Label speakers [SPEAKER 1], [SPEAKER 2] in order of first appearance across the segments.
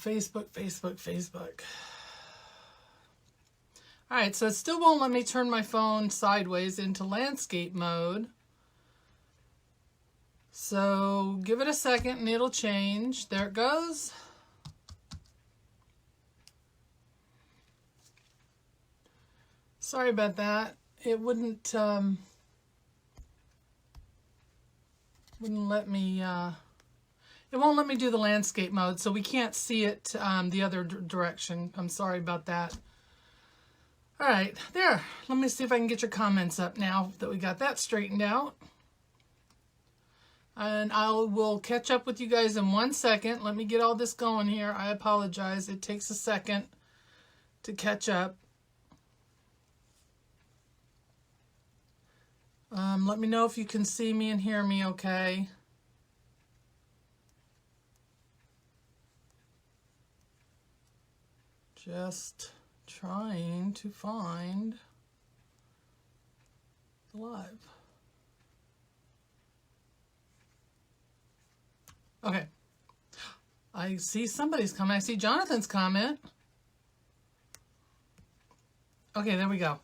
[SPEAKER 1] Facebook. All right, so it still won't let me turn my phone sideways into landscape mode. So give it a second and it'll change. There it goes. Sorry about that. It wouldn't let me, it won't let me do the landscape mode, so we can't see it the other direction. I'm sorry about that. All right, there. Let me see if I can get your comments up now that we got that straightened out. And I will catch up with you guys in 1 second. Let me get all this going here. I apologize. It takes a second to catch up. Let me know if you can see me and hear me okay. Just trying to find the live. Okay. I see somebody's comment. I see Jonathan's comment. Okay, there we go.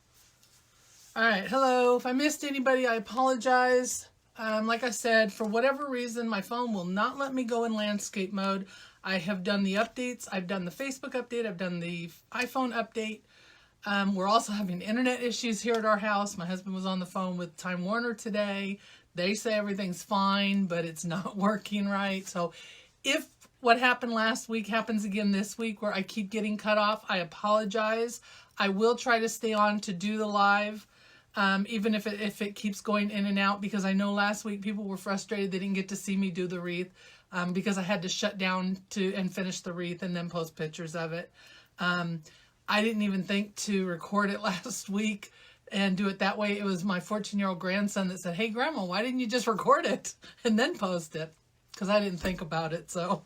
[SPEAKER 1] All right, hello. If I missed anybody, I apologize. Like I said, for whatever reason, my phone will not let me go in landscape mode. I have done the updates. I've done the Facebook update. I've done the iPhone update. We're also having internet issues here at our house. My husband was on the phone with Time Warner today. They say everything's fine, but it's not working right. So if what happened last week happens again this week where I keep getting cut off, I apologize. I will try to stay on to do the live. Even if it keeps going in and out, because I know last week people were frustrated they didn't get to see me do the wreath because I had to shut down and finish the wreath and then post pictures of it. I didn't even think to record it last week and do it that way. It was my 14-year-old grandson that said, "Hey, Grandma, why didn't you just record it and then post it?" Because I didn't think about it. So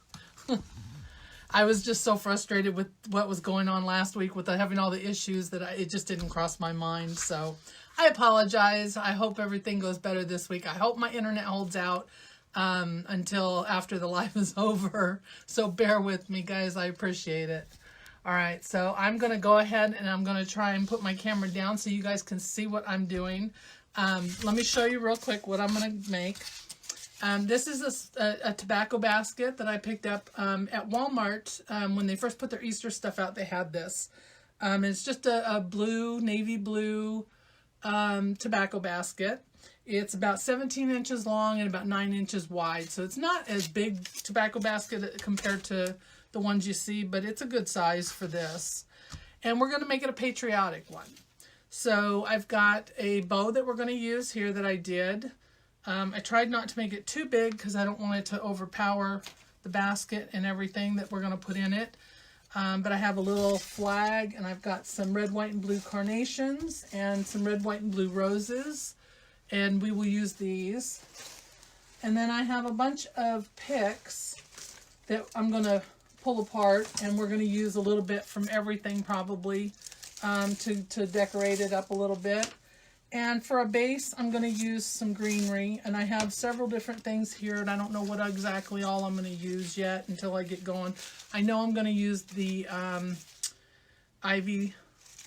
[SPEAKER 1] I was just so frustrated with what was going on last week with having all the issues that it just didn't cross my mind. So I apologize. I hope everything goes better this week. I hope my internet holds out until after the live is over. So bear with me, guys. I appreciate it. All right, so I'm going to go ahead and I'm going to try and put my camera down so you guys can see what I'm doing. Let me show you real quick what I'm going to make. This is a tobacco basket that I picked up at Walmart. When they first put their Easter stuff out, they had this. It's just a blue, navy blue tobacco basket. It's about 17 inches long and about 9 inches wide. So it's not as big tobacco basket compared to the ones you see, but it's a good size for this. And we're going to make it a patriotic one. So I've got a bow that we're going to use here that I did. I tried not to make it too big because I don't want it to overpower the basket and everything that we're going to put in it. But I have a little flag, and I've got some red, white, and blue carnations and some red, white, and blue roses. And we will use these. And then I have a bunch of picks that I'm going to pull apart, and we're going to use a little bit from everything probably to decorate it up a little bit. And for a base, I'm going to use some greenery, and I have several different things here, and I don't know what exactly all I'm going to use yet until I get going. I know I'm going to use the ivy,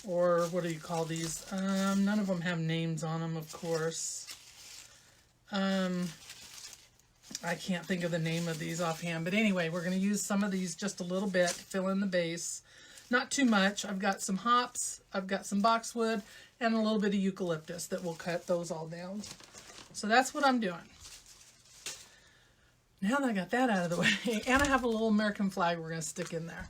[SPEAKER 1] or what do you call these? None of them have names on them, of course. I can't think of the name of these offhand, but anyway, we're going to use some of these just a little bit to fill in the base. Not too much. I've got some hops, I've got some boxwood, and a little bit of eucalyptus that will cut those all down. So that's what I'm doing. Now that I got that out of the way, and I have a little American flag we're going to stick in there.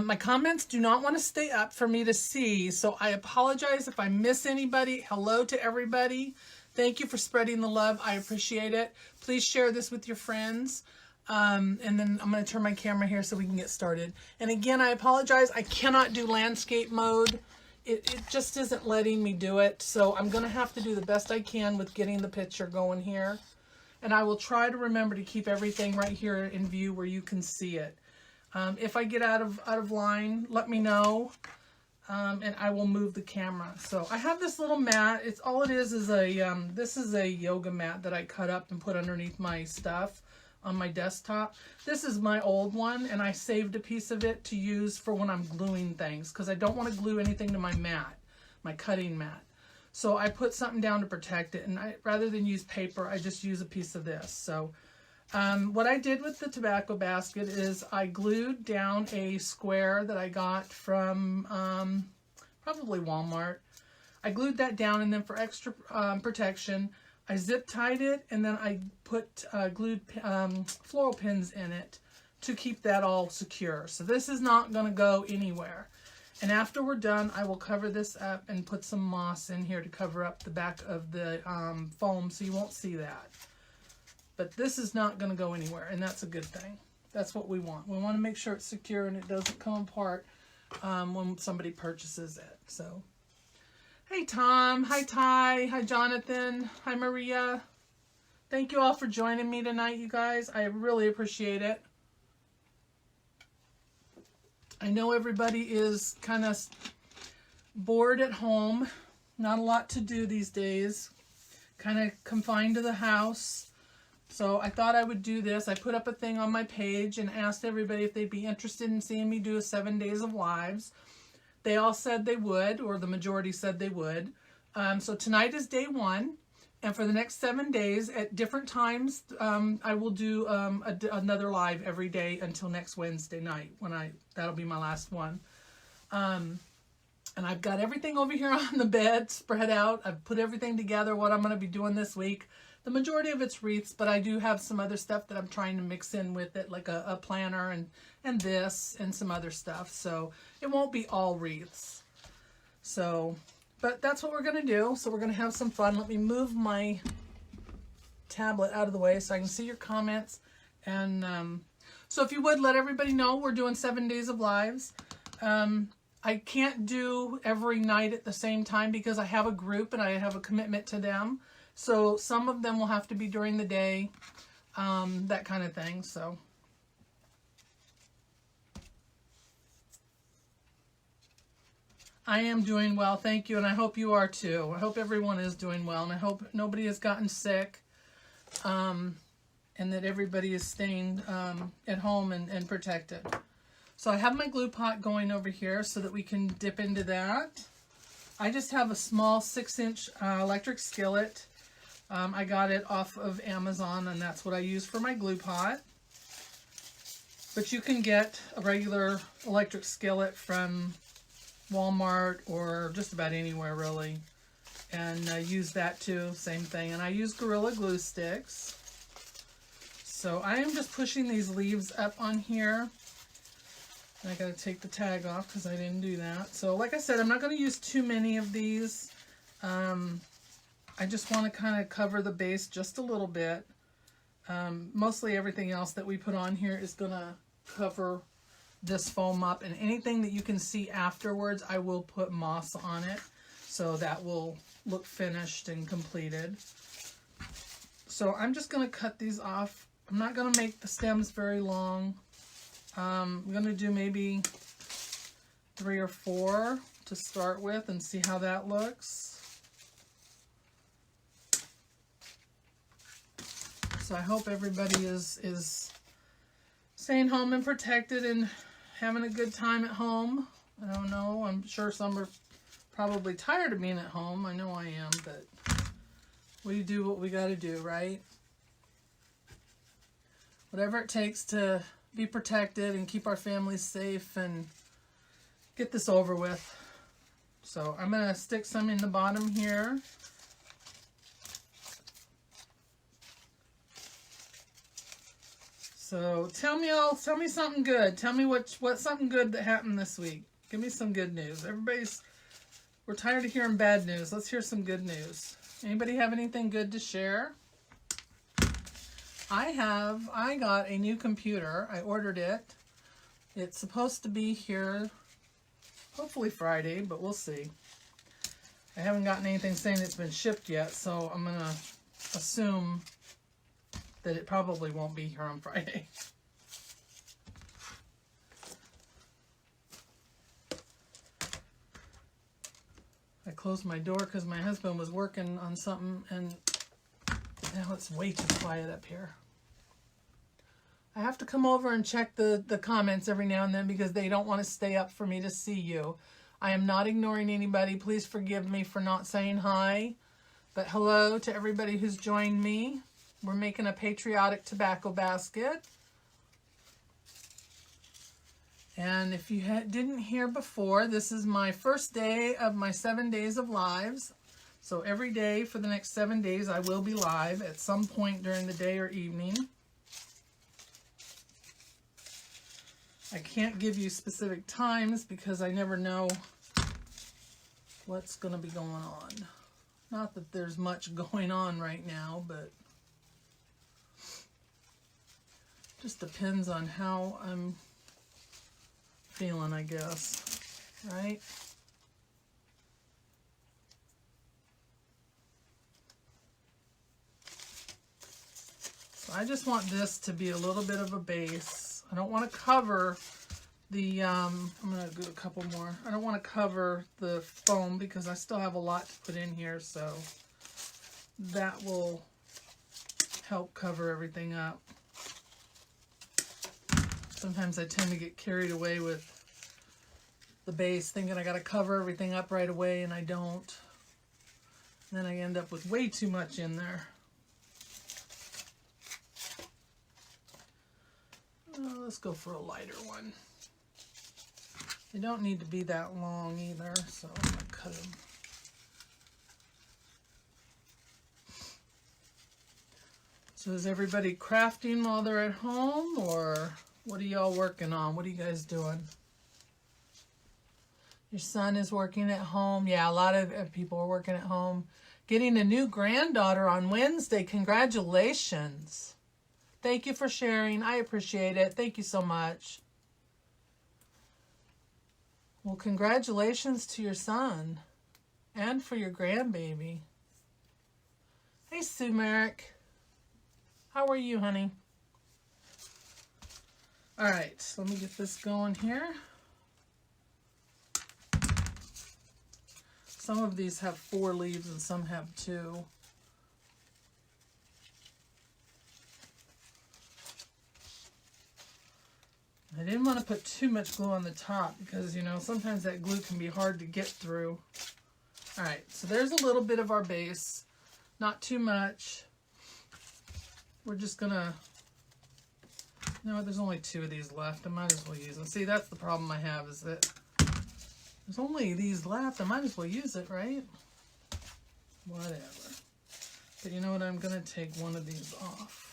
[SPEAKER 1] My comments do not want to stay up for me to see, so I apologize if I miss anybody. Hello to everybody. Thank you for spreading the love. I appreciate it. Please share this with your friends. And then I'm going to turn my camera here so we can get started. And again, I apologize. I cannot do landscape mode. It just isn't letting me do it. So I'm going to have to do the best I can with getting the picture going here. And I will try to remember to keep everything right here in view where you can see it. If I get out of line, let me know. And I will move the camera. So I have this little mat. This is a yoga mat that I cut up and put underneath my stuff. on my desktop. This is my old one, and I saved a piece of it to use for when I'm gluing things, because I don't want to glue anything to my mat, my cutting mat. So I put something down to protect it, and rather than use paper, I just use a piece of this. So what I did with the tobacco basket is I glued down a square that I got from probably Walmart. I glued that down, and then for extra protection, I zip tied it, and then I put glued floral pins in it to keep that all secure. So this is not going to go anywhere. And after we're done, I will cover this up and put some moss in here to cover up the back of the foam so you won't see that. But this is not going to go anywhere, and that's a good thing. That's what we want. We want to make sure it's secure and it doesn't come apart when somebody purchases it. So, hey Tom, hi Ty, hi Jonathan, hi Maria. Thank you all for joining me tonight, you guys. I really appreciate it. I know everybody is kind of bored at home. Not a lot to do these days. Kind of confined to the house. So I thought I would do this. I put up a thing on my page and asked everybody if they'd be interested in seeing me do a 7 days of lives. They all said they would, or the majority said they would. So tonight is day 1. And for the next 7 days, at different times, I will do another live every day until next Wednesday night, that'll be my last one. And I've got everything over here on the bed spread out. I've put everything together, what I'm going to be doing this week. The majority of it's wreaths, but I do have some other stuff that I'm trying to mix in with it, like a planner and this and some other stuff. So it won't be all wreaths. So... but that's what we're going to do. So we're going to have some fun. Let me move my tablet out of the way so I can see your comments. And so if you would, let everybody know we're doing 7 days of lives. I can't do every night at the same time because I have a group and I have a commitment to them. So some of them will have to be during the day, that kind of thing. So... I am doing well, thank you, and I hope you are too. I hope everyone is doing well, and I hope nobody has gotten sick, and that everybody is staying at home and protected. So I have my glue pot going over here so that we can dip into that. I just have a small 6-inch electric skillet. I got it off of Amazon, and that's what I use for my glue pot. But you can get a regular electric skillet from Walmart or just about anywhere really, and use that too, same thing. And I use Gorilla Glue sticks. So I am just pushing these leaves up on here. I gotta take the tag off because I didn't do that. So like I said, I'm not going to use too many of these. I just want to kind of cover the base just a little bit. Mostly everything else that we put on here is going to cover this foam up, and anything that you can see afterwards, I will put moss on it so that will look finished and completed. So I'm just going to cut these off. I'm not going to make the stems very long. I'm going to do maybe 3 or 4 to start with and see how that looks. So I hope everybody is staying home and protected and having a good time at home. I don't know. I'm sure some are probably tired of being at home. I know I am, but we do what we got to do, right? Whatever it takes to be protected and keep our families safe and get this over with. So I'm going to stick some in the bottom here. So tell me something good. Tell me what's something good that happened this week. Give me some good news. We're tired of hearing bad news. Let's hear some good news. Anybody have anything good to share? I got a new computer. I ordered it. It's supposed to be here hopefully Friday, but we'll see. I haven't gotten anything saying it's been shipped yet, so I'm gonna assume that it probably won't be here on Friday. I closed my door because my husband was working on something, and now it's way too quiet up here. I have to come over and check the comments every now and then because they don't want to stay up for me to see you. I am not ignoring anybody. Please forgive me for not saying hi. But hello to everybody who's joined me. We're making a patriotic tobacco basket. And if you didn't hear before, this is my first day of my 7 days of lives. So every day for the next 7 days, I will be live at some point during the day or evening. I can't give you specific times because I never know what's going to be going on. Not that there's much going on right now, but just depends on how I'm feeling, I guess, right? So I just want this to be a little bit of a base. I don't want to cover the, I'm going to do a couple more. I don't want to cover the foam because I still have a lot to put in here, so that will help cover everything up. Sometimes I tend to get carried away with the base, thinking I got to cover everything up right away, and I don't. Then I end up with way too much in there. Let's go for a lighter one. They don't need to be that long either, so I'm going to cut them. So is everybody crafting while they're at home, or what are y'all working on? What are you guys doing? Your son is working at home. Yeah, a lot of people are working at home. Getting a new granddaughter on Wednesday. Congratulations. Thank you for sharing. I appreciate it. Thank you so much. Well, congratulations to your son and for your grandbaby. Hey, Sue Merrick. How are you, honey? All right, so let me get this going here. Some of these have 4 leaves and some have 2. I didn't want to put too much glue on the top because, you know, sometimes that glue can be hard to get through. All right, so there's a little bit of our base, not too much. We're just gonna, you know what, there's only 2 of these left. I might as well use them. See, that's the problem I have, is that there's only these left. I might as well use it, right? Whatever. But you know what, I'm gonna take one of these off.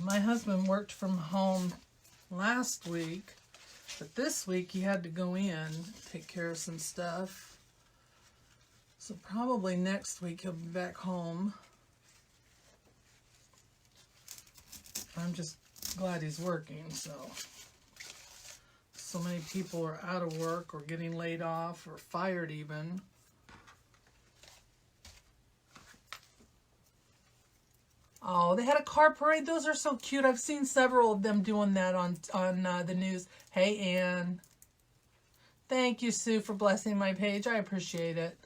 [SPEAKER 1] My husband worked from home last week, but this week he had to go in, take care of some stuff. So probably next week he'll be back home. I'm just glad he's working, so many people are out of work or getting laid off or fired even. Oh, they had a car parade. Those are so cute. I've seen several of them doing that on the news. Hey, Ann. Thank you, Sue, for blessing my page. I appreciate it.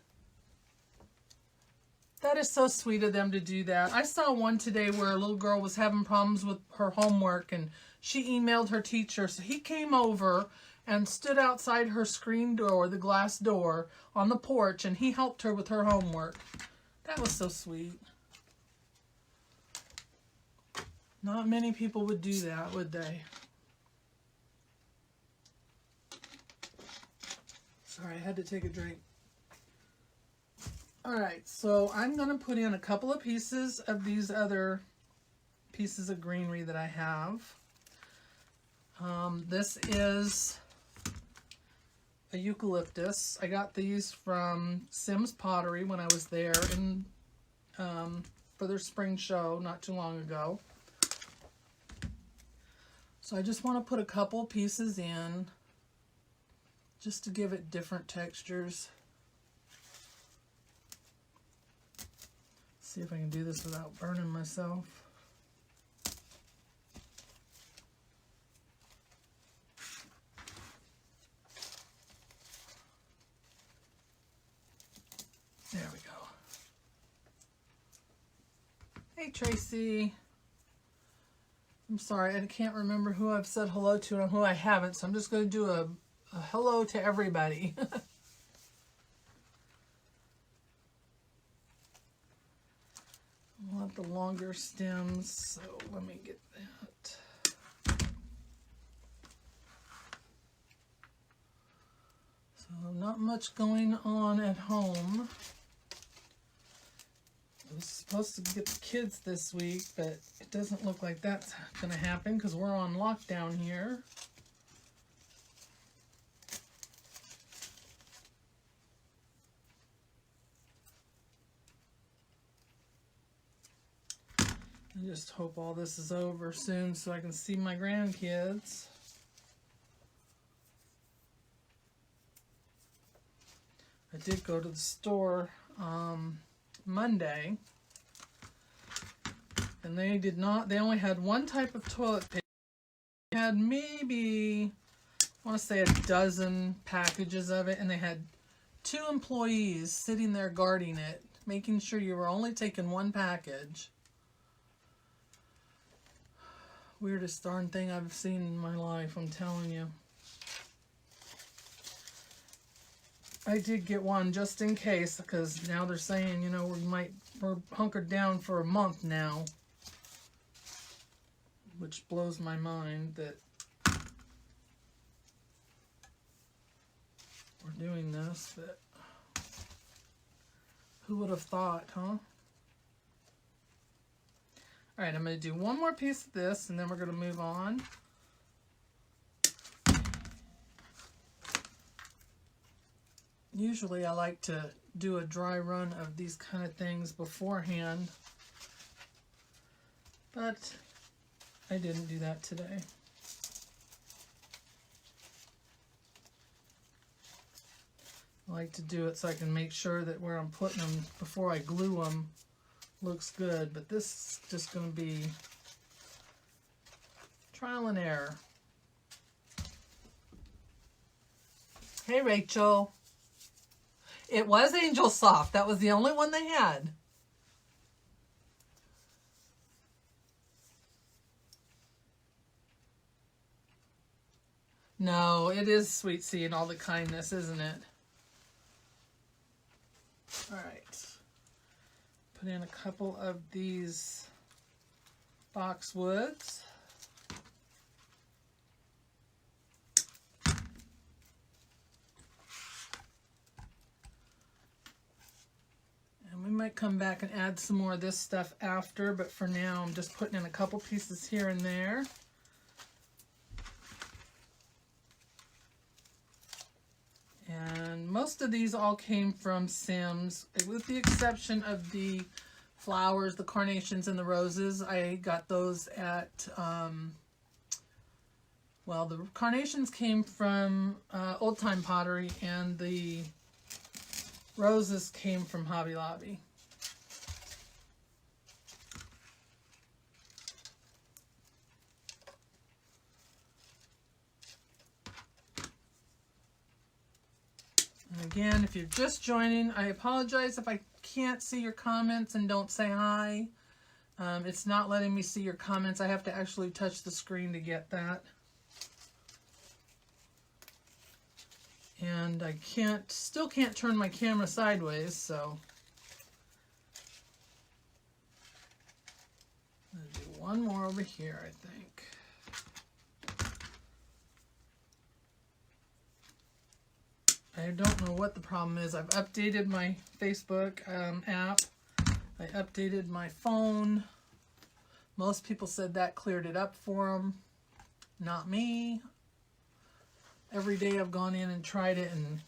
[SPEAKER 1] That is so sweet of them to do that. I saw one today where a little girl was having problems with her homework, and she emailed her teacher. So he came over and stood outside her screen door, the glass door, on the porch, and he helped her with her homework. That was so sweet. Not many people would do that, would they? Sorry, I had to take a drink. All right, so I'm going to put in a couple of pieces of these other pieces of greenery that I have. This is a eucalyptus. I got these from Sims Pottery when I was there in, for their spring show not too long ago. So I just want to put a couple pieces in just to give it different textures. See if I can do this without burning myself. There we go. Hey, Tracy. I'm sorry, I can't remember who I've said hello to and who I haven't, so I'm just going to do a hello to everybody. I want the longer stems, so let me get that. So not much going on at home. I was supposed to get the kids this week, but it doesn't look like that's going to happen because we're on lockdown here. I just hope all this is over soon so I can see my grandkids. I did go to the store Monday, and they only had one type of toilet paper. They had maybe, I want to say, a dozen packages of it, and they had 2 employees sitting there guarding it, making sure you were only taking one package. Weirdest darn thing I've seen in my life, I'm telling you. I did get one just in case, because now they're saying, you know, we're hunkered down for a month now. Which blows my mind that we're doing this, but who would have thought, huh? All right, I'm going to do one more piece of this, and then we're going to move on. Usually I like to do a dry run of these kind of things beforehand, but I didn't do that today. I like to do it so I can make sure that where I'm putting them before I glue them looks good, but this is just going to be trial and error. Hey, Rachel. It was Angel Soft. That was the only one they had. No, it is Sweet Sea and all the kindness, isn't it? All right. Put in a couple of these Boxwoods. And we might come back and add some more of this stuff after, but for now I'm just putting in a couple pieces here and there. And most of these all came from Sims, with the exception of the flowers, the carnations and the roses. I got those at, well, the carnations came from Old Time Pottery, and the roses came from Hobby Lobby. And again, if you're just joining, I apologize if I can't see your comments and don't say hi. It's not letting me see your comments. I have to actually touch the screen to get that. And I still can't turn my camera sideways, so I'm going to do one more over here, I think. I don't know what the problem is. I've updated my Facebook app. I updated my phone. Most people said that cleared it up for them. Not me. Every day I've gone in and tried it, and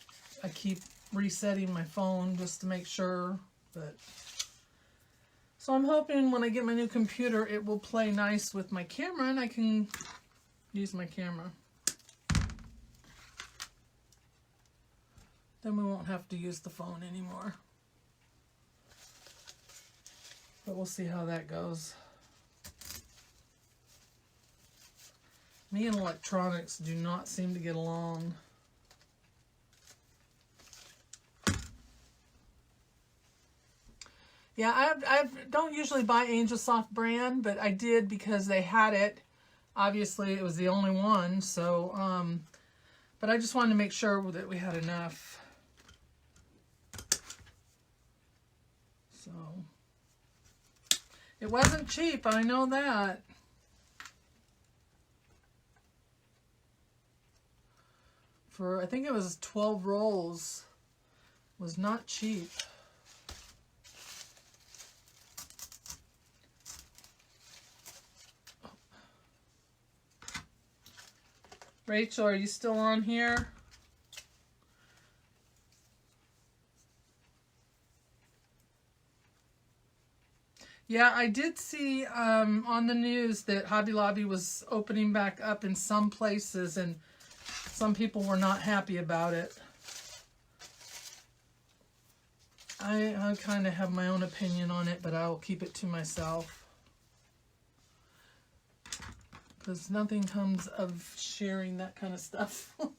[SPEAKER 1] I keep resetting my phone just to make sure. But so I'm hoping when I get my new computer, it will play nice with my camera and I can use my camera. Then we won't have to use the phone anymore. But we'll see how that goes. Me and electronics do not seem to get along. Yeah, I don't usually buy Angel Soft brand, but I did because they had it. Obviously, it was the only one, so, but I just wanted to make sure that we had enough. So, it wasn't cheap, I know that. For, I think it was 12 rolls, was not cheap. Rachel, are you still on here? Yeah, I did see on the news that Hobby Lobby was opening back up in some places, and some people were not happy about it. I kind of have my own opinion on it, but I'll keep it to myself. Because nothing comes of sharing that kind of stuff. Alright,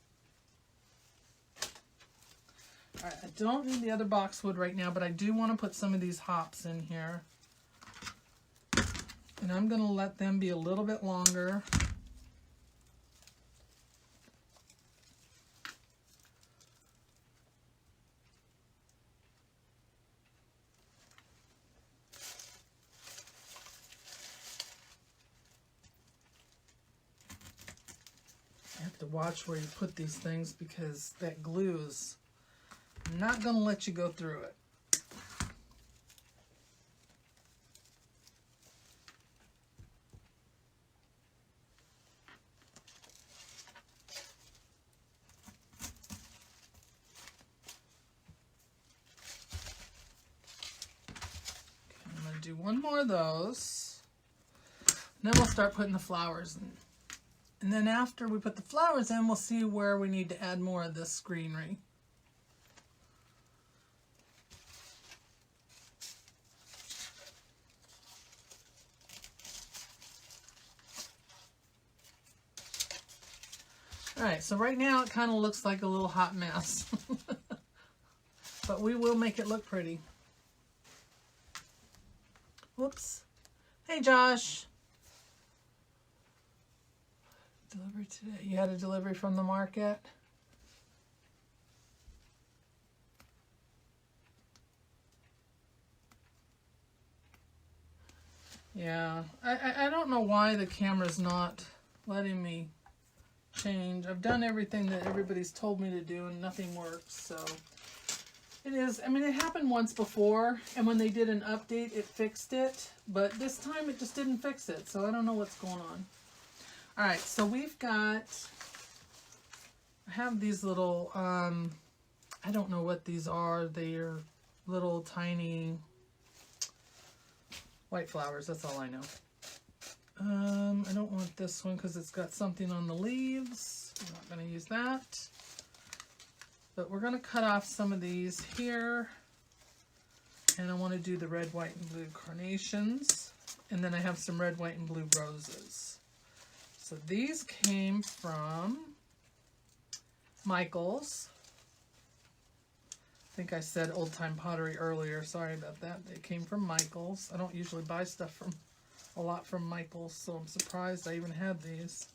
[SPEAKER 1] I don't need the other boxwood right now, but I do want to put some of these hops in here. And I'm going to let them be a little bit longer. You have to watch where you put these things because that glue is not going to let you go through it. Okay, I'm going to do one more of those. And then we'll start putting the flowers in. And then after we put the flowers in, we'll see where we need to add more of this greenery. Alright, so right now it kind of looks like a little hot mess. But we will make it look pretty. Whoops. Hey Josh. Delivery today. You had a delivery from the market? Yeah. I don't know why the camera's not letting me change. I've done everything that everybody's told me to do and nothing works, so it is. I mean, it happened once before, and when they did an update, it fixed it, but this time it just didn't fix it, so I don't know what's going on. All right, so we've got, I have these little, I don't know what these are. They're little tiny white flowers. That's all I know. I don't want this one because it's got something on the leaves. I'm not going to use that. But we're going to cut off some of these here. And I want to do the red, white, and blue carnations. And then I have some red, white, and blue roses. So these came from Michael's. I think I said Old Time Pottery earlier. Sorry about that. They came from Michael's. I don't usually buy stuff from a lot from Michael's, so I'm surprised I even had these.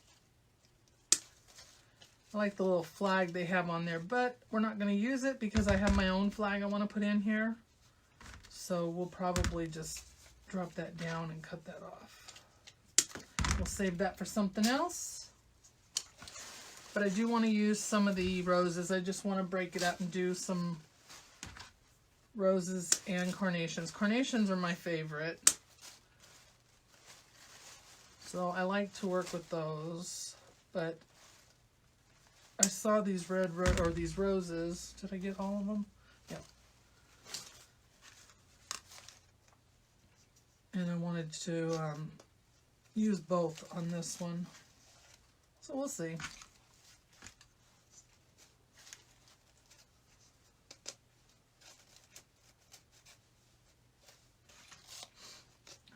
[SPEAKER 1] I like the little flag they have on there, but we're not going to use it because I have my own flag I want to put in here. So we'll probably just drop that down and cut that off. We'll save that for something else. But I do want to use some of the roses. I just want to break it up and do some roses and carnations. Carnations are my favorite. So I like to work with those, but I saw these these roses. Did I get all of them? Yeah. And I wanted to use both on this one. So we'll see.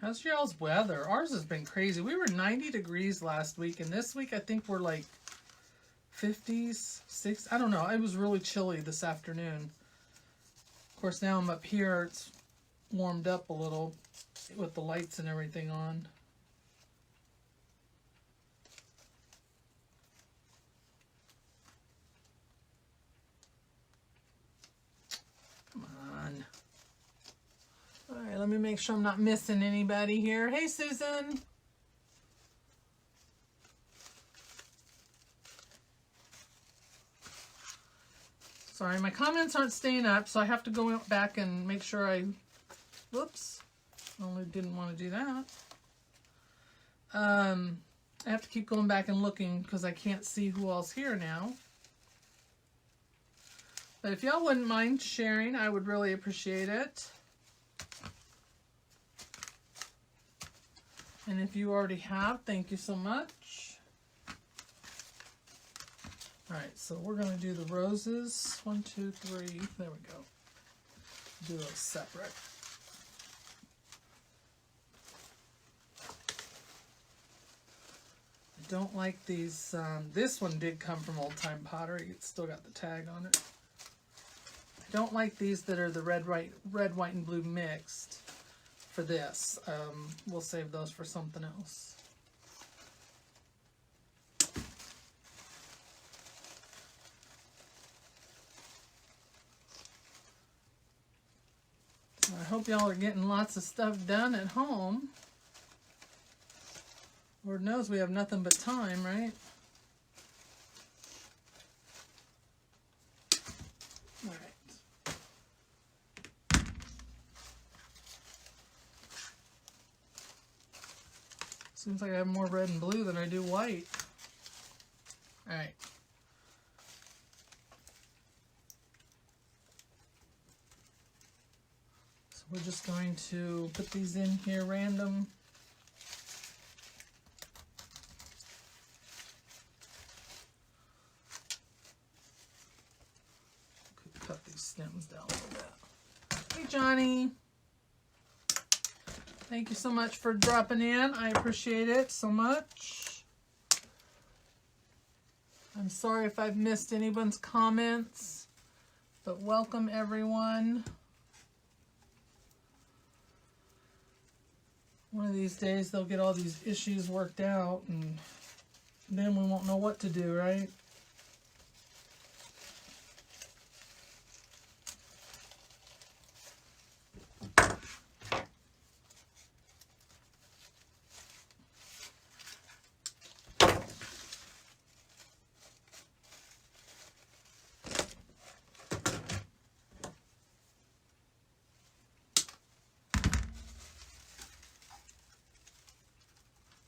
[SPEAKER 1] How's y'all's weather? Ours has been crazy. We were 90 degrees last week, and this week I think we're like 50s, 60s. I don't know. It was really chilly this afternoon. Of course, now I'm up here. It's warmed up a little with the lights and everything on. Come on. All right, let me make sure I'm not missing anybody here. Hey, Susan. Sorry, my comments aren't staying up, so I have to go back and make sure I... Whoops. Only didn't want to do that. I have to keep going back and looking because I can't see who all's here now. But if y'all wouldn't mind sharing, I would really appreciate it. And if you already have, thank you so much. All right, so we're going to do the roses. 1, 2, 3. There we go. Do those separate. I don't like these. This one did come from Old Time Pottery. It's still got the tag on it. I don't like these that are the red, white, and blue mixed for this. We'll save those for something else. I hope y'all are getting lots of stuff done at home. Lord knows we have nothing but time, right? All right. Seems like I have more red and blue than I do white. All right. We're just going to put these in here random. Could cut these stems down a little bit. Hey, Johnny. Thank you so much for dropping in. I appreciate it so much. I'm sorry if I've missed anyone's comments, but welcome everyone. One of these days they'll get all these issues worked out and then we won't know what to do, right?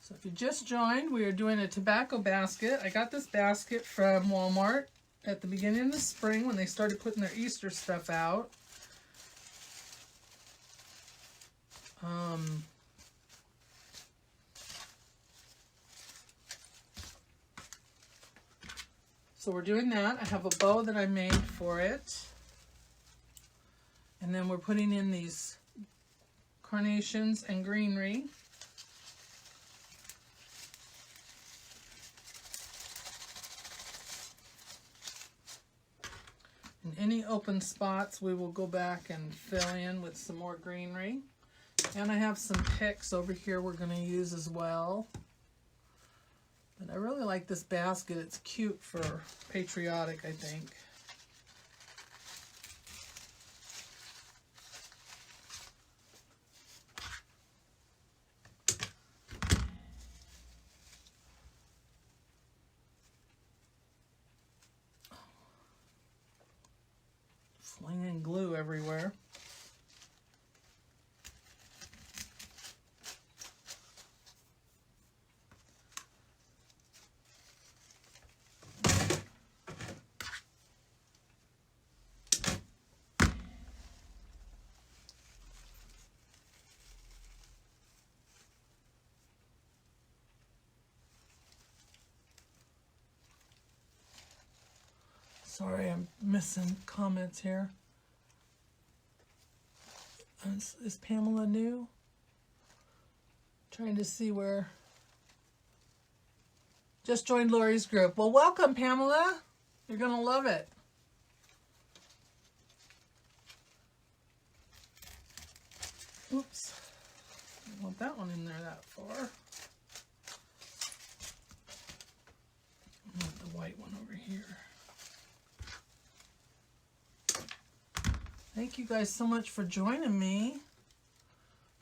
[SPEAKER 1] So if you just joined, we are doing a tobacco basket. I got this basket from Walmart at the beginning of the spring when they started putting their Easter stuff out. So we're doing that. I have a bow that I made for it. And then we're putting in these Carnations and Greenery. In any open spots, we will go back and fill in with some more Greenery. And I have some picks over here we're going to use as well. But I really like this basket. It's cute for Patriotic, I think. Slinging glue everywhere. Sorry, I'm missing comments here. Is Pamela new? Trying to see where. Just joined Lori's group. Well, welcome, Pamela. You're going to love it. Oops. I don't want that one in there that far. I want the white one over here. Thank you guys so much for joining me.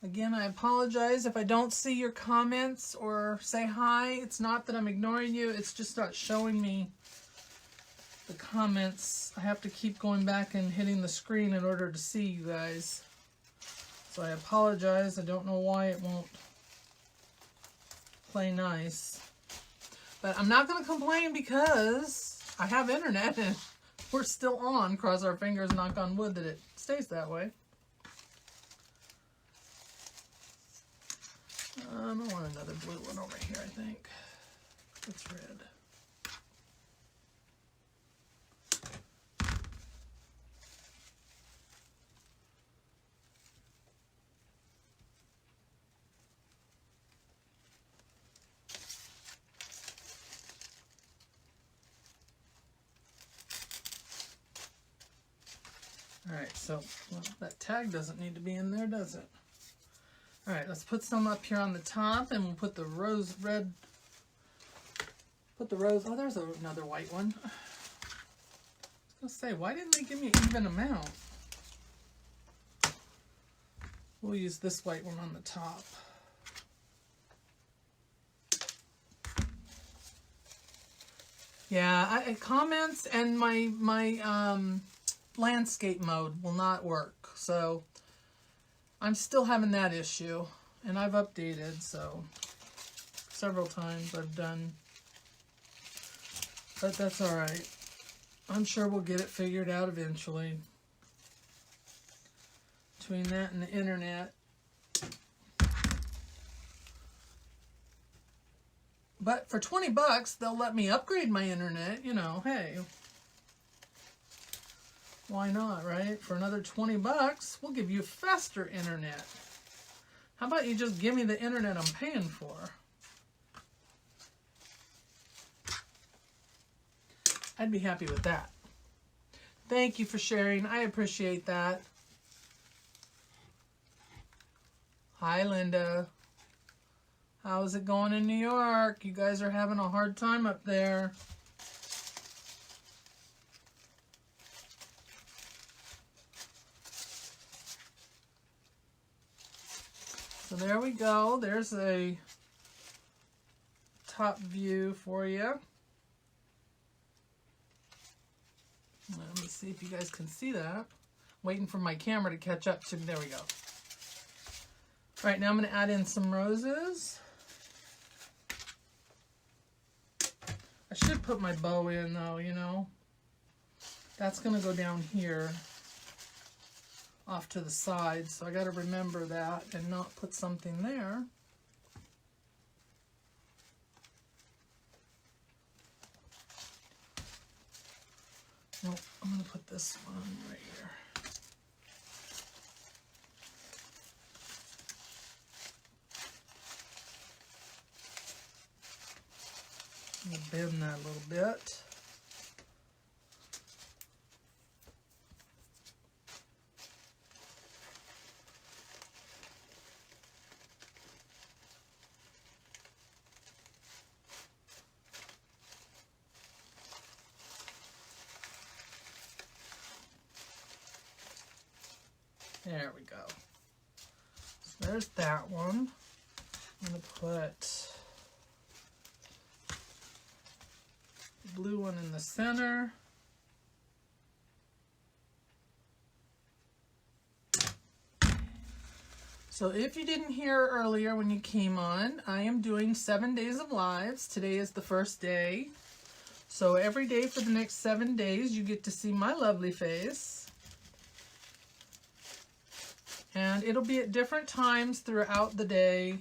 [SPEAKER 1] Again, I apologize if I don't see your comments or say hi. It's not that I'm ignoring you, it's just not showing me the comments. I have to keep going back and hitting the screen in order to see you guys. So I apologize. I don't know why it won't play nice. But I'm not going to complain because I have internet and we're still on. Cross our fingers, knock on wood that it stays that way. I want another blue one over here, I think. It's red. Alright, so well, that tag doesn't need to be in there, does it? Alright, let's put some up here on the top and we'll put the rose red. Put the rose. Oh, there's another white one. I was going to say, why didn't they give me an even amount? We'll use this white one on the top. Yeah, comments and my landscape mode will not work. So I'm still having that issue, and I've updated, so several times I've done, but that's all right. I'm sure we'll get it figured out eventually. Between that and the internet. But for 20 bucks, they'll let me upgrade my internet, you know, hey. Why not, right? For another 20 bucks, we'll give you faster internet. How about you just give me the internet I'm paying for? I'd be happy with that. Thank you for sharing. I appreciate that. Hi, Linda. How's it going in New York? You guys are having a hard time up there. So there we go. There's a top view for you. Let me see if you guys can see that. Waiting for my camera to catch up to me. There we go. All right, now I'm going to add in some roses. I should put my bow in though, you know. That's going to go down here off to the side, so I got to remember that and not put something there. Nope, I'm going to put this one right here. I'm going to bend that a little bit. There we go. So there's that one. I'm going to put the blue one in the center. So if you didn't hear earlier when you came on, I am doing 7 days of lives. Today is the first day. So every day for the next 7 days, you get to see my lovely face. And it'll be at different times throughout the day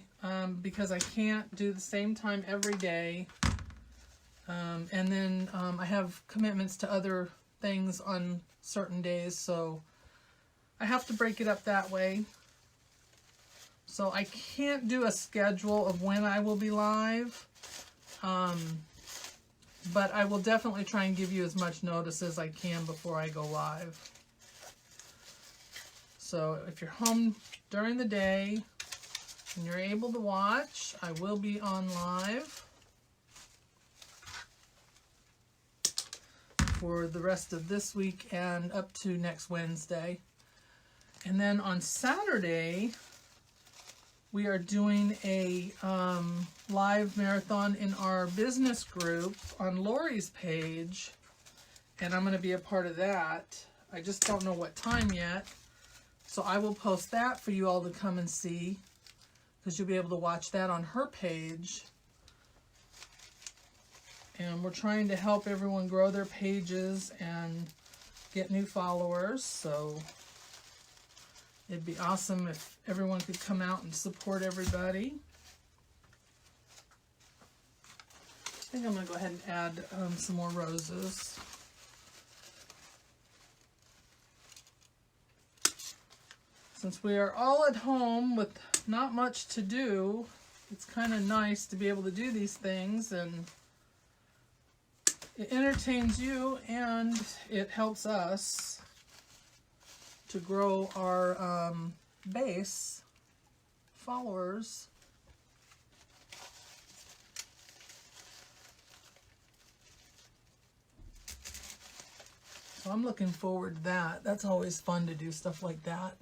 [SPEAKER 1] because I can't do the same time every day. And then I have commitments to other things on certain days, so I have to break it up that way. So I can't do a schedule of when I will be live, but I will definitely try and give you as much notice as I can before I go live. So if you're home during the day and you're able to watch, I will be on live for the rest of this week and up to next Wednesday. And then on Saturday, we are doing a live marathon in our business group on Lori's page, and I'm going to be a part of that. I just don't know what time yet, so I will post that for you all to come and see, because you'll be able to watch that on her page. And we're trying to help everyone grow their pages and get new followers, so it'd be awesome if everyone could come out and support everybody. I think I'm going to go ahead and add some more roses. Since we are all at home with not much to do, it's kind of nice to be able to do these things, and it entertains you and it helps us to grow our base followers. So I'm looking forward to that. That's always fun to do stuff like that.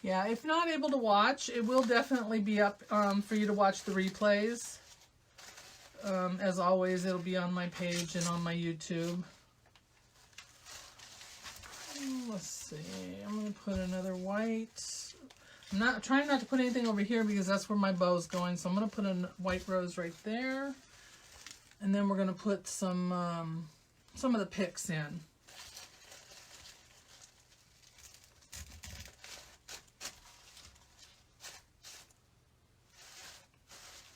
[SPEAKER 1] Yeah, if not able to watch, it will definitely be up for you to watch the replays. As always, it'll be on my page and on my YouTube. Let's see, I'm going to put another white. I'm trying not to put anything over here because that's where my bow is going, so I'm going to put a white rose right there. And then we're going to put some of the picks in.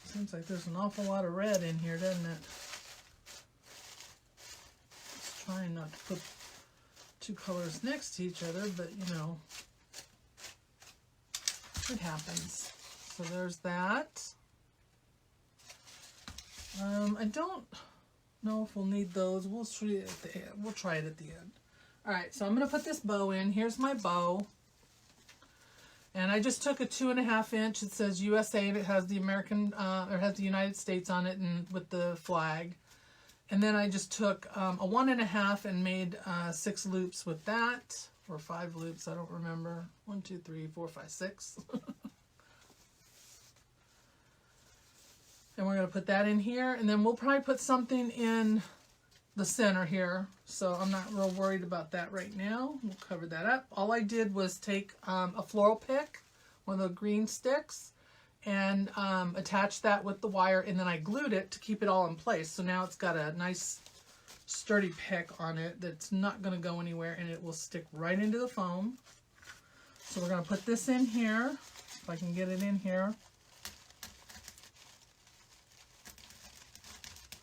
[SPEAKER 1] Seems like there's an awful lot of red in here, doesn't it? Just trying not to put two colors next to each other, but you know, it happens. So there's that. I don't know if we'll need those. We'll try it at the end. We'll try it at the end. All right, so I'm going to put this bow in. Here's my bow. And I just took a 2.5 inch. It says USA, and it has the American, or has the United States on it, and with the flag. And then I just took a 1.5 and made 6 loops with that, or 5 loops. I don't remember. 1, 2, 3, 4, 5, 6. And we're going to put that in here, and then we'll probably put something in the center here. So I'm not real worried about that right now. We'll cover that up. All I did was take a floral pick, one of the green sticks, and attach that with the wire, and then I glued it to keep it all in place. So now it's got a nice sturdy pick on it that's not going to go anywhere, and it will stick right into the foam. So we're going to put this in here, if I can get it in here.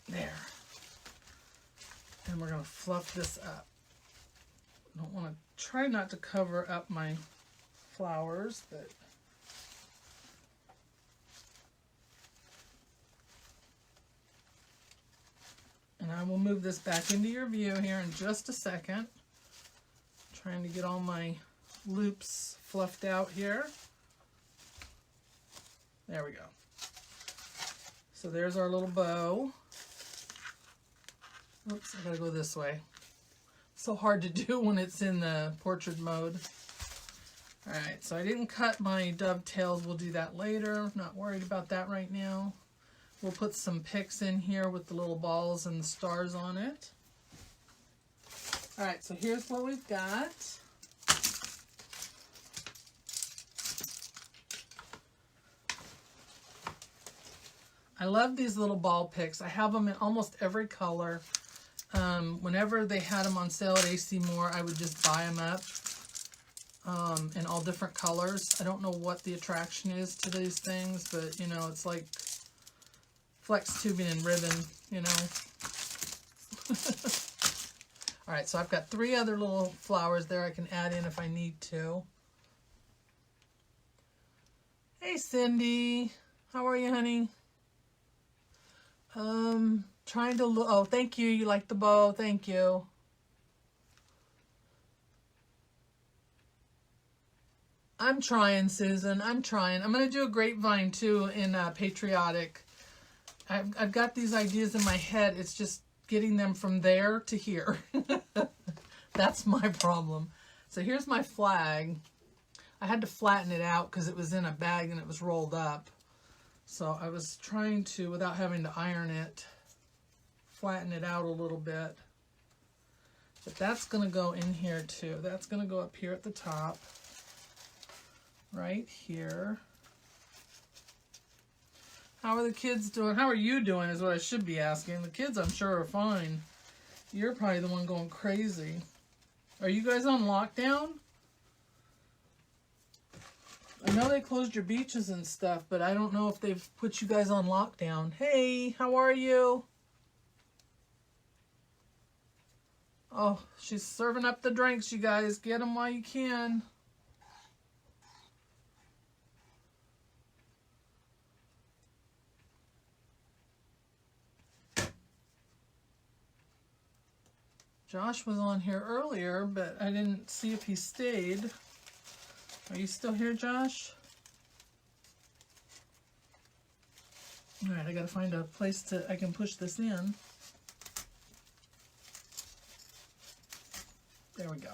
[SPEAKER 1] There. And we're going to fluff this up. I don't want to try not to cover up my flowers, but and I will move this back into your view here in just a second. Trying to get all my loops fluffed out here. There we go. So there's our little bow. Oops, I gotta go this way. So hard to do when it's in the portrait mode. Alright, so I didn't cut my dovetails. We'll do that later. Not worried about that right now. We'll put some picks in here with the little balls and the stars on it. Alright, so here's what we've got. I love these little ball picks. I have them in almost every color. Whenever they had them on sale at AC Moore, I would just buy them up in all different colors. I don't know what the attraction is to these things, but you know, it's like flex tubing and ribbon, you know. All right, so I've got 3 other little flowers there I can add in if I need to. Cindy. How are you, honey? Trying to look. Oh, thank you. You like the bow. Thank you. I'm trying, Susan. I'm trying. I'm going to do a grapevine, too, in Patriotic. I've got these ideas in my head. It's just getting them from there to here. That's my problem. So here's my flag. I had to flatten it out because it was in a bag and it was rolled up. So I was trying to, without having to iron it, flatten it out a little bit. But that's going to go in here too. That's going to go up here at the top. Right here. How are the kids doing? How are you doing is what I should be asking. The kids, I'm sure, are fine. You're probably the one going crazy. Are you guys on lockdown? I know they closed your beaches and stuff, but I don't know if they've put you guys on lockdown. Hey, how are you? Oh, she's serving up the drinks, you guys. Get them while you can. Josh was on here earlier, but I didn't see if he stayed. Are you still here, Josh? All right, I gotta find a place I can push this in. There we go.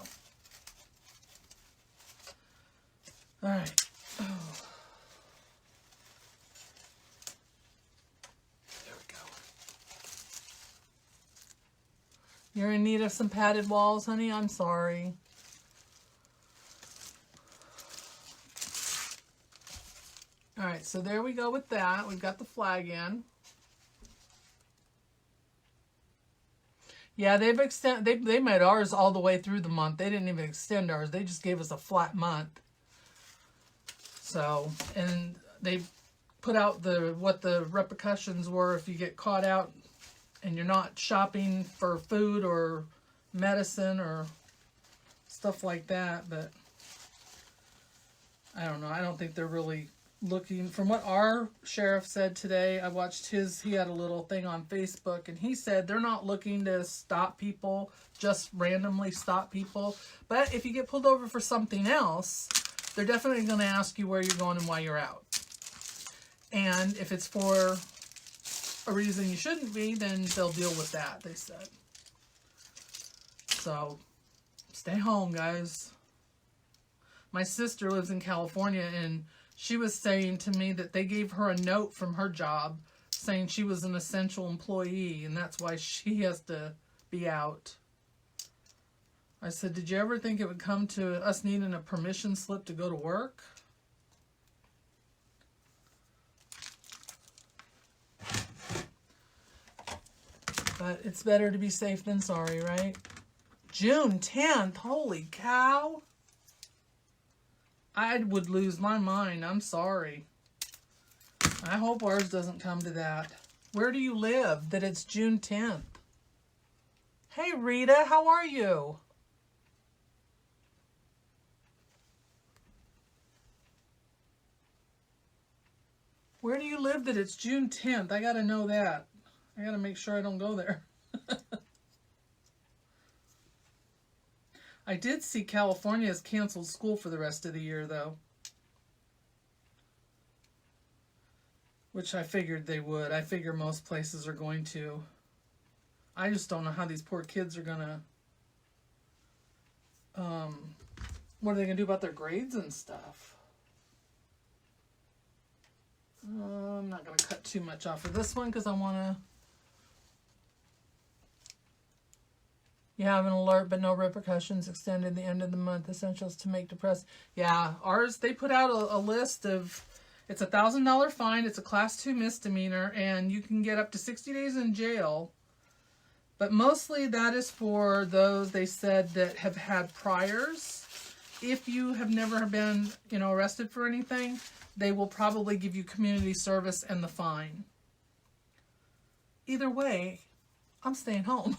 [SPEAKER 1] All right. Oh. There we go. You're in need of some padded walls, honey? I'm sorry. All right, so there we go with that. We've got the flag in. Yeah, they made ours all the way through the month. They didn't even extend ours. They just gave us a flat month. So, and they put out what the repercussions were if you get caught out and you're not shopping for food or medicine or stuff like that. But I don't know. I don't think they're really looking. From what our sheriff said today, I watched he had a little thing on Facebook, and he said they're not looking to stop people, just randomly stop people. But if you get pulled over for something else, they're definitely going to ask you where you're going and why you're out. And if it's for a reason you shouldn't be, then they'll deal with that, they said. So stay home, guys. My sister lives in California, and she was saying to me that they gave her a note from her job saying she was an essential employee, and that's why she has to be out. I said, did you ever think it would come to us needing a permission slip to go to work? But it's better to be safe than sorry, right? June 10th, holy cow. I would lose my mind. I'm sorry. I hope ours doesn't come to that. Where do you live that it's June 10th? Hey, Rita, how are you? Where do you live that it's June 10th? I got to know that. I got to make sure I don't go there. I did see California has canceled school for the rest of the year, though. Which I figured they would. I figure most places are going to. I just don't know how these poor kids are going to... what are they going to do about their grades and stuff? I'm not going to cut too much off of this one because I want to... You have an alert, but no repercussions extended the end of the month. Essentials to make depressed. Yeah, ours, they put out a list of, it's a $1,000 fine. It's a class 2 misdemeanor, and you can get up to 60 days in jail. But mostly that is for those, they said, that have had priors. If you have never been, arrested for anything, they will probably give you community service and the fine. Either way, I'm staying home.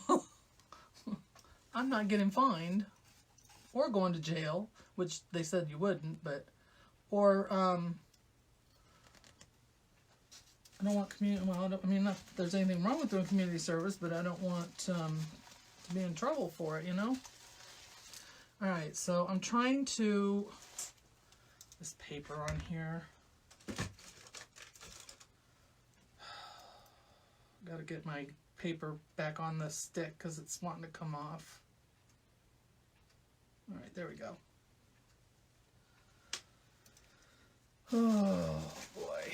[SPEAKER 1] I'm not getting fined or going to jail, which they said you wouldn't, but, or I don't want community, well, I mean, not that there's anything wrong with doing community service, but I don't want to be in trouble for it, you know? Alright, so I'm trying to, this paper on here. Got to get my paper back on the stick because it's wanting to come off. Alright, there we go. Oh boy.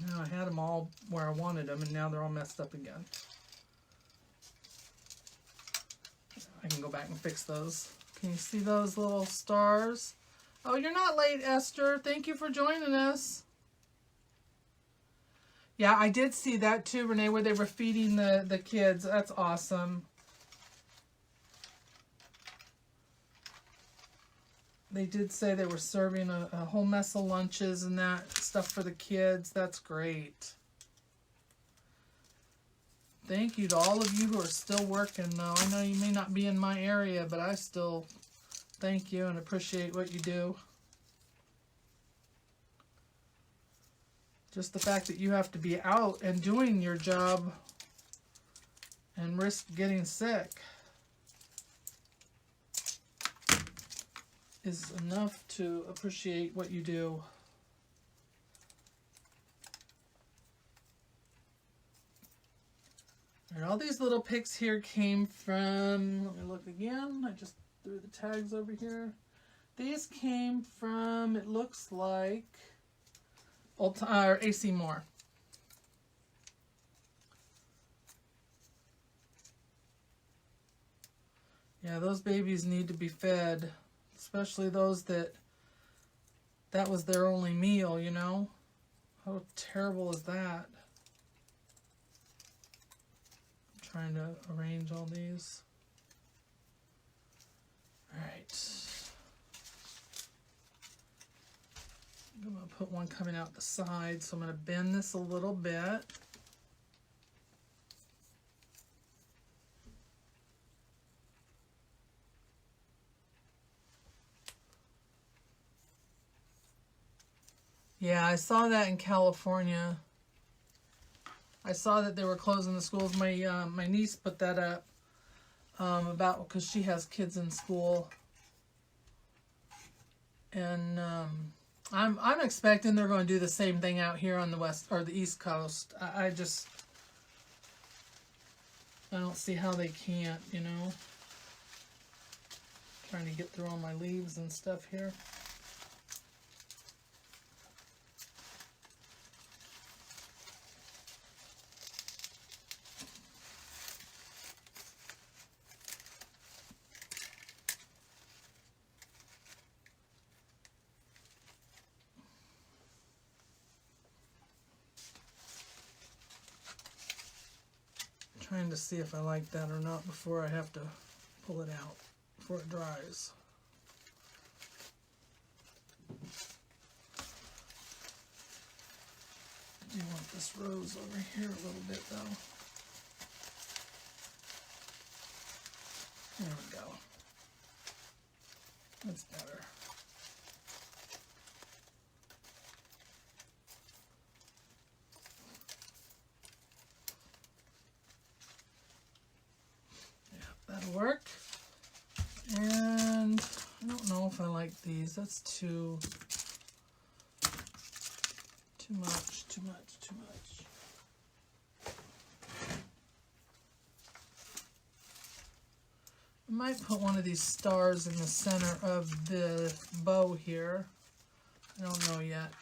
[SPEAKER 1] Now I had them all where I wanted them and now they're all messed up again. I can go back and fix those. Can you see those little stars? Oh, you're not late, Esther. Thank you for joining us. Yeah, I did see that too, Renee, where they were feeding the kids. That's awesome. They did say they were serving a whole mess of lunches and that stuff for the kids. That's great. Thank you to all of you who are still working, though. I know you may not be in my area, but I still thank you and appreciate what you do. Just the fact that you have to be out and doing your job and risk getting sick is enough to appreciate what you do. And all these little picks here came from, let me look again, I just threw the tags over here. These came from, it looks like, AC Moore. Yeah, those babies need to be fed, especially those that was their only meal, you know? How terrible is that? Trying to arrange all these. All right. I'm going to put one coming out the side, so I'm going to bend this a little bit. Yeah, I saw that in California. I saw that they were closing the schools. My niece put that up about because she has kids in school, and I'm expecting they're going to do the same thing out here on the west or the East Coast. I don't see how they can't, you know. Trying to get through all my leaves and stuff here. Trying to see if I like that or not before I have to pull it out, before it dries. I do want this rose over here a little bit though. There we go. That's better. That'll work. And I don't know if I like these. That's too much. I might put one of these stars in the center of the bow here. I don't know yet.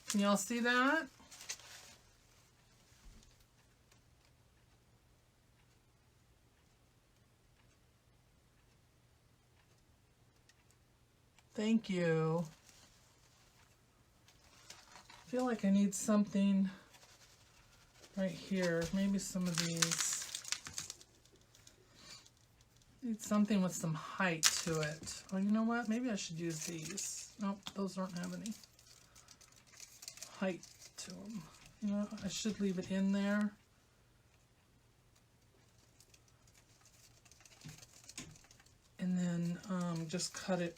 [SPEAKER 1] Can y'all see that? Thank you. I feel like I need something right here. Maybe some of these. Need something with some height to it. Oh, you know what? Maybe I should use these. Nope, those don't have any height to them. You know, I should leave it in there. just cut it.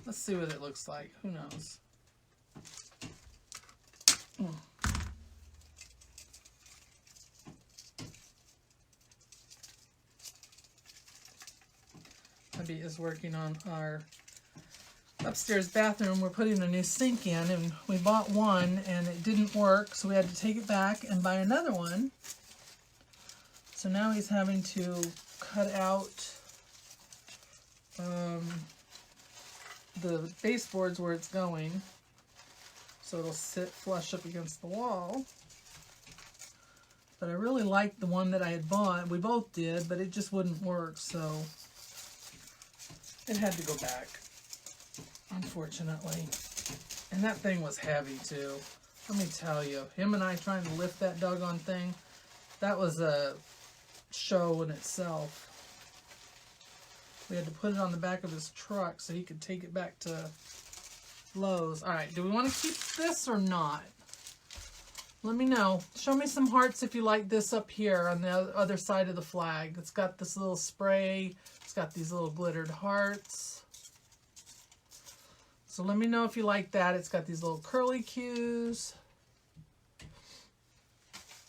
[SPEAKER 1] Let's see what it looks like. Who knows? Hubby is working on our upstairs bathroom. We're putting a new sink in, and we bought one and it didn't work, so we had to take it back and buy another one. So now he's having to cut out the baseboards where it's going, so it'll sit flush up against the wall. But I really liked the one that I had bought. We both did, but it just wouldn't work, so it had to go back, unfortunately. And that thing was heavy too. Let me tell you, him and I trying to lift that doggone thing, that was a show in itself. We had to put it on the back of his truck so he could take it back to Lowe's. All right, do we want to keep this or not? Let me know. Show me some hearts if you like this up here on the other side of the flag. It's got this little spray. It's got these little glittered hearts. So let me know if you like that. It's got these little curly cues.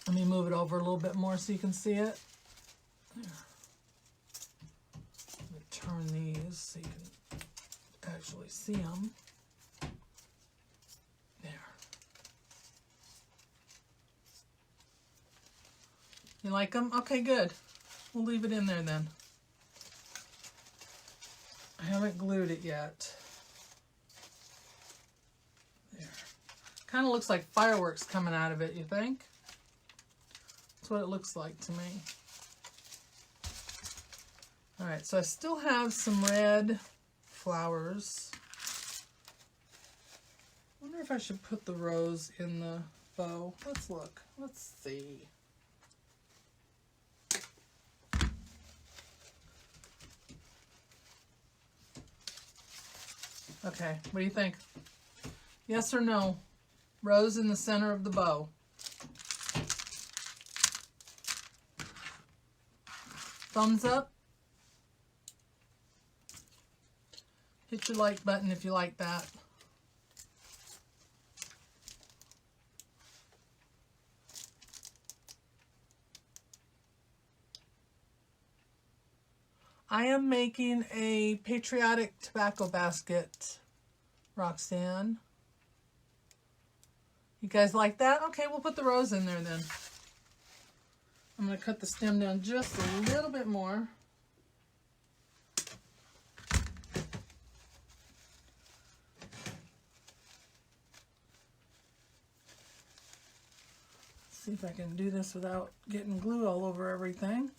[SPEAKER 1] Let me move it over a little bit more so you can see it. There. Let me turn these so you can actually see them. There. You like them? Okay, good. We'll leave it in there then. I haven't glued it yet. There. Kind of looks like fireworks coming out of it, you think? That's what it looks like to me. Alright, so I still have some red flowers. I wonder if I should put the rose in the bow. Let's look. Let's see. Okay, what do you think? Yes or no? Rose in the center of the bow. Thumbs up. Hit your like button if you like that. I am making a patriotic tobacco basket, Roxanne. You guys like that? Okay, we'll put the rose in there then. I'm going to cut the stem down just a little bit more. See if I can do this without getting glue all over everything.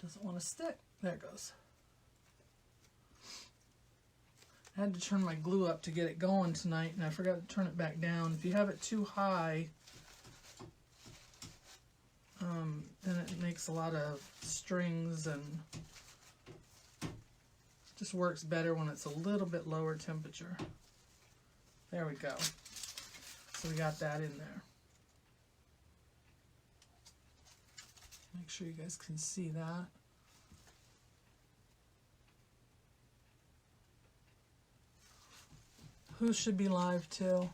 [SPEAKER 1] Doesn't want to stick. There it goes. I had to turn my glue up to get it going tonight, and I forgot to turn it back down. If you have it too high, then it makes a lot of strings, and just works better when it's a little bit lower temperature. There we go. So we got that in there. Make sure you guys can see that. Who should be live too?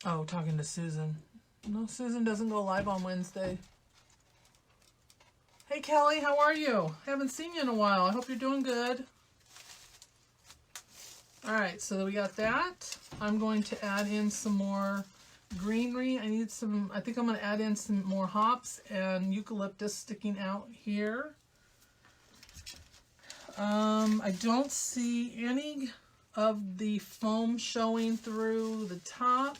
[SPEAKER 1] Oh, talking to Susan. No, Susan doesn't go live on Wednesday. Hey Kelly, how are you? Haven't seen you in a while. I hope you're doing good. Alright, so we got that. I'm going to add in some more greenery. I need some, I think I'm going to add in some more hops and eucalyptus sticking out here. I don't see any of the foam showing through the top.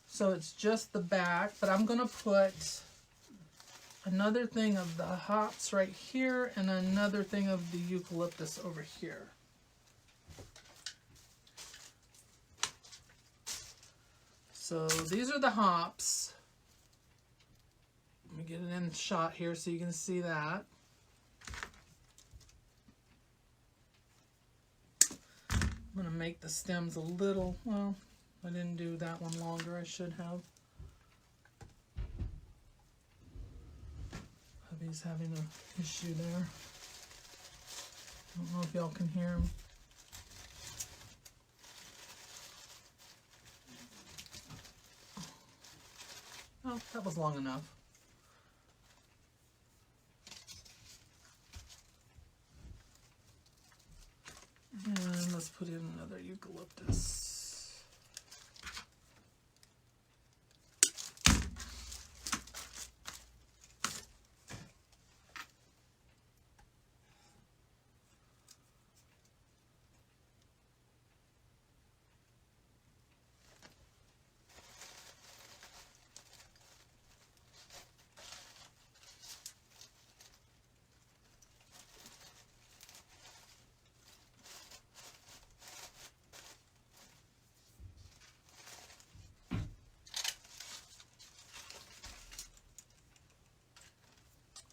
[SPEAKER 1] So it's just the back, but I'm going to put another thing of the hops right here and another thing of the eucalyptus over here. So these are the hops. Let me get it in shot here so you can see that. I'm going to make the stems a little, well, I didn't do that one longer. I should have. Hubby's having an issue there. I don't know if y'all can hear him. Oh, that was long enough. And let's put in another eucalyptus.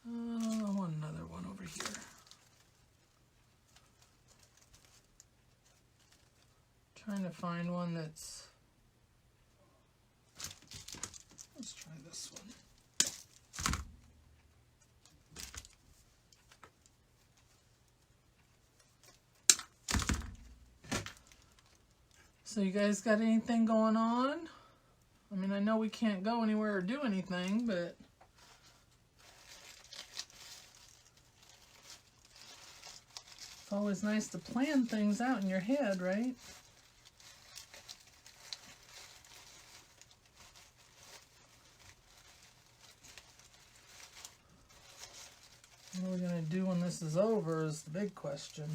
[SPEAKER 1] I want another one over here. Trying to find one that's, let's try this one. So you guys got anything going on? I mean, I know we can't go anywhere or do anything, but it's always nice to plan things out in your head, right? What are we going to do when this is over is the big question.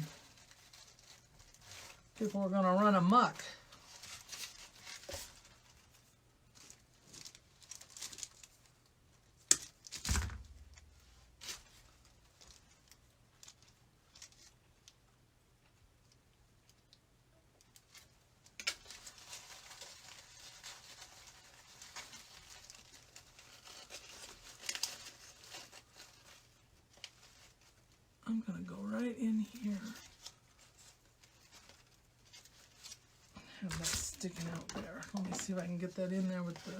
[SPEAKER 1] People are going to run amok. I'm going to go right in here. Have that sticking out there. Let me see if I can get that in there with the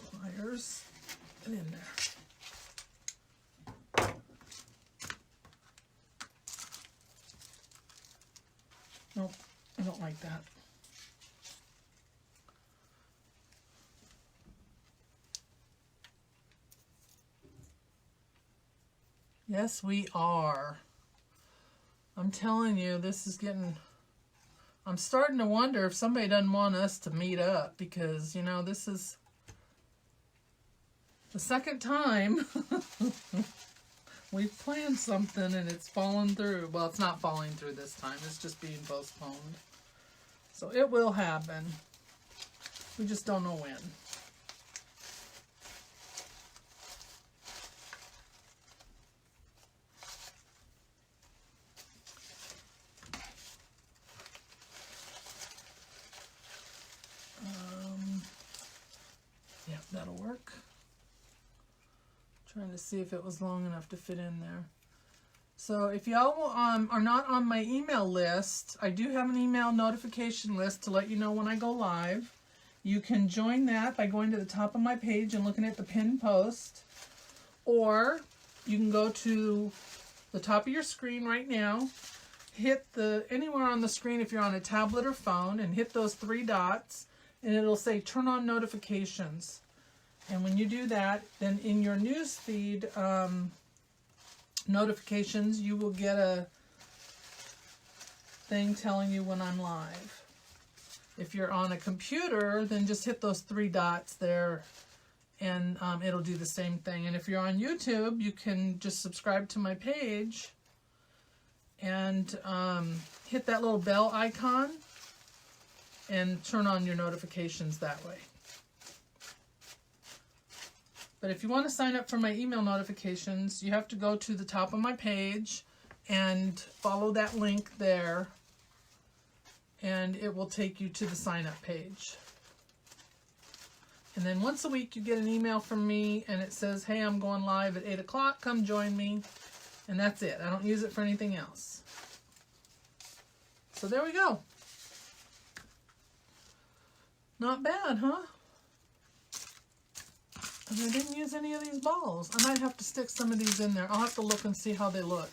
[SPEAKER 1] pliers. Get in there. Nope, I don't like that. Yes, we are. I'm telling you, this is getting... I'm starting to wonder if somebody doesn't want us to meet up because, you know, this is the second time we've planned something and it's fallen through. Well, it's not falling through this time. It's just being postponed. So it will happen. We just don't know when. That'll work. Trying to see if it was long enough to fit in there. So if y'all are not on my email list, I do have an email notification list to let you know when I go live. You can join that by going to the top of my page and looking at the pinned post. Or you can go to the top of your screen right now, hit anywhere on the screen if you're on a tablet or phone, and hit those three dots, and it'll say turn on notifications. And when you do that, then in your news feed notifications, you will get a thing telling you when I'm live. If you're on a computer, then just hit those three dots there and it'll do the same thing. And if you're on YouTube, you can just subscribe to my page and hit that little bell icon and turn on your notifications that way. But if you want to sign up for my email notifications, you have to go to the top of my page and follow that link there, and it will take you to the sign up page. And then once a week you get an email from me and it says, hey, I'm going live at 8 o'clock, come join me. And that's it. I don't use it for anything else. So there we go. Not bad, huh? And I didn't use any of these balls. I might have to stick some of these in there. I'll have to look and see how they look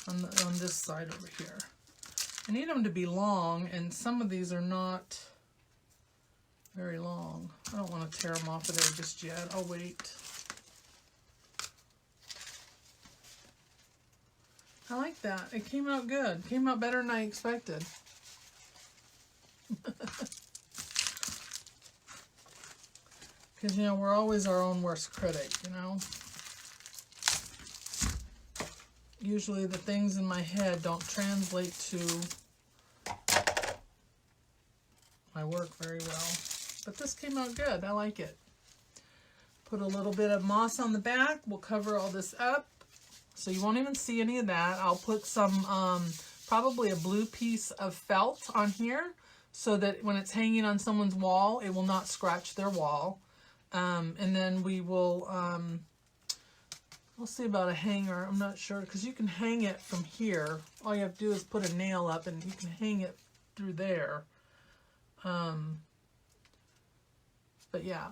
[SPEAKER 1] on this side over here. I need them to be long, and some of these are not very long. I don't want to tear them off of there just yet. I'll wait. I like that. It came out good. It came out better than I expected. Because, you know, we're always our own worst critic, you know. Usually the things in my head don't translate to my work very well. But this came out good. I like it. Put a little bit of moss on the back. We'll cover all this up, so you won't even see any of that. I'll put some, probably a blue piece of felt on here, so that when it's hanging on someone's wall, it will not scratch their wall. And then we will, we'll see about a hanger. I'm not sure, because you can hang it from here. All you have to do is put a nail up and you can hang it through there. But yeah,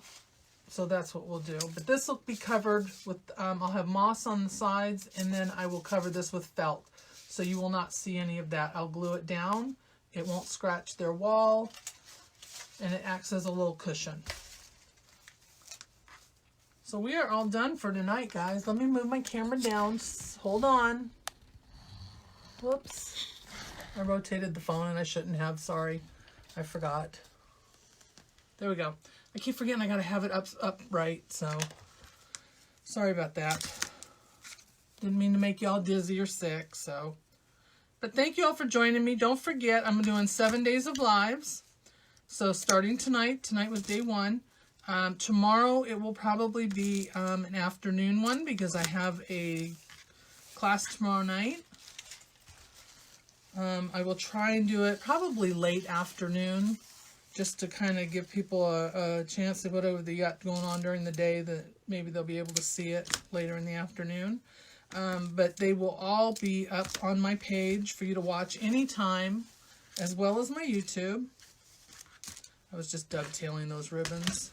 [SPEAKER 1] so that's what we'll do. But this will be covered with, I'll have moss on the sides, and then I will cover this with felt. So you will not see any of that. I'll glue it down. It won't scratch their wall, and it acts as a little cushion. So we are all done for tonight, guys. Let me move my camera down. Just hold on. Whoops. I rotated the phone and I shouldn't have. Sorry. I forgot. There we go. I keep forgetting I gotta have it upright, so sorry about that. Didn't mean to make y'all dizzy or sick, so. But thank you all for joining me. Don't forget, I'm doing 7 days of lives. So starting tonight was day 1. Tomorrow it will probably be an afternoon one, because I have a class tomorrow night. I will try and do it probably late afternoon, just to kind of give people a chance to whatever they got going on during the day, that maybe they'll be able to see it later in the afternoon. But they will all be up on my page for you to watch anytime, as well as my YouTube. I was just dovetailing those ribbons.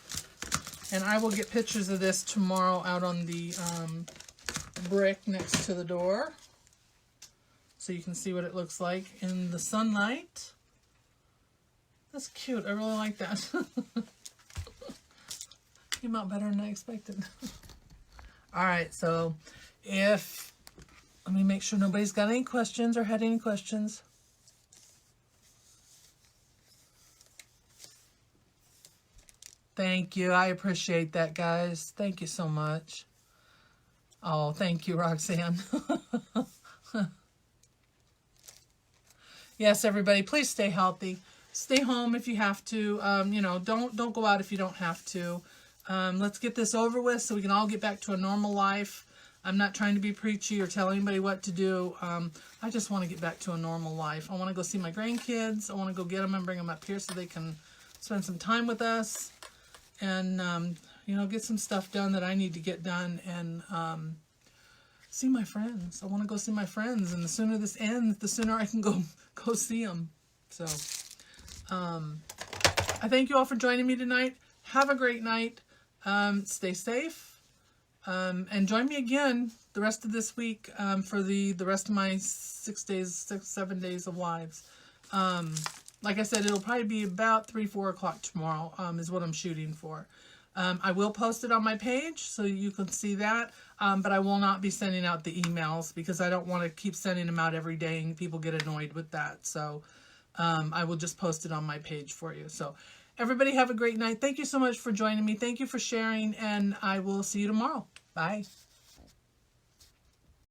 [SPEAKER 1] And I will get pictures of this tomorrow out on the brick next to the door, so you can see what it looks like in the sunlight. That's cute. I really like that. Came out better than I expected. Alright, so let me make sure nobody's got any questions or had any questions. Thank you. I appreciate that, guys. Thank you so much. Oh, thank you, Roxanne. Yes, everybody, please stay healthy. Stay home if you have to. You know, don't go out if you don't have to. Let's get this over with so we can all get back to a normal life. I'm not trying to be preachy or tell anybody what to do. I just want to get back to a normal life. I want to go see my grandkids. I want to go get them and bring them up here so they can spend some time with us. And, you know, get some stuff done that I need to get done, and see my friends. I want to go see my friends, and the sooner this ends, the sooner I can go see them. So, I thank you all for joining me tonight. Have a great night. Stay safe. And join me again the rest of this week for the rest of my 7 days of lives. Like I said, it'll probably be about 3-4 o'clock tomorrow is what I'm shooting for. I will post it on my page so you can see that, but I will not be sending out the emails, because I don't want to keep sending them out every day and people get annoyed with that. So I will just post it on my page for you. So everybody have a great night. Thank you so much for joining me. Thank you for sharing, and I will see you tomorrow. Bye.